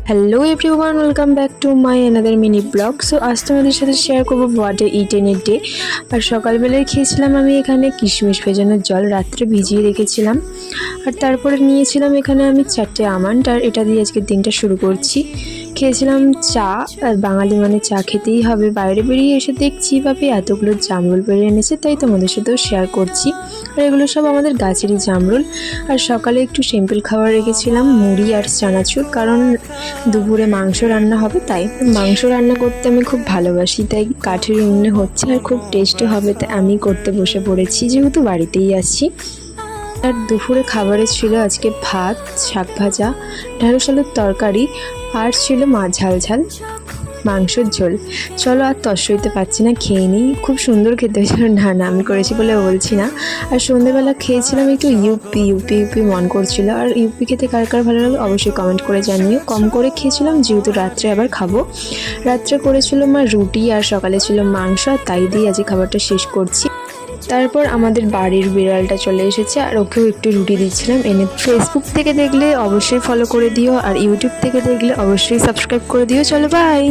Hello everyone, welcome back to my another mini blog. So আজ তোমাদের সাথে share করবো what I eat in a day. আর সকালবেলায় খেয়েছিলাম আমি এখানে কিশমিশ ভেজানোর জল, রাত্রে ভিজিয়ে রেখেছিলাম। আর তারপরে নিয়েছিলাম এখানে আমি 4টে আমন্ড, আর এটা দিয়ে আজকের দিনটা শুরু করছি। খেয়েছিলাম চা, আর বাঙালি মানে চা খেতেই হবে। বাইরে বেরিয়ে এসে দেখছি ভাবে এতগুলো জামরুল পেড়ে এনেছে, তাই তোমাদের সাথেও শেয়ার করছি। আর এগুলো সব আমাদের গাছেরই জামরুল। আর সকালে একটু সিম্পল খাবার রেখেছিলাম, মুড়ি আর চানাচুর, কারণ দুপুরে মাংস রান্না হবে। তাই মাংস রান্না করতে আমি খুব ভালোবাসি, তাই কাঠের উনুনে হচ্ছে আর খুব টেস্টও হবে, তাই আমি করতে বসে পড়েছি, যেহেতু বাড়িতেই আসছি। আর দুপুরে খাবারে ছিল আজকে ভাত, শাক ভাজা, ঢেঁড়স আলুর তরকারি, আর ছিল মাছ ঝাল ঝাল, মাংসের ঝোল। চলো আর তস সইতে পারছি না, খেয়ে নিই। খুব সুন্দর খেতে হয়েছিল। না না, আমি করেছি বলে বলছি না। আর সন্ধ্যেবেলা খেয়েছিলাম একটু ইউপি ইউপি ইউপি মন করছিল। আর ইউপি খেতে কার কার ভালো লাগে অবশ্যই কমেন্ট করে জানিও। কম করে খেয়েছিলাম, যেহেতু রাত্রে আবার খাবো। রাত্রে করেছিল মা রুটি, আর সকালে ছিল মাংস, আর তাই দিয়ে আজকে খাবারটা শেষ করছি। তারপর আমাদের বাড়ির বিড়ালটা চলে এসেছে, আর ওকেও একটু রুটি দিচ্ছিলাম এনে। ফেসবুক থেকে দেখলে অবশ্যই ফলো করে দিও, আর ইউটিউব থেকে দেখলে অবশ্যই সাবস্ক্রাইব করে দিও। চলো বাই।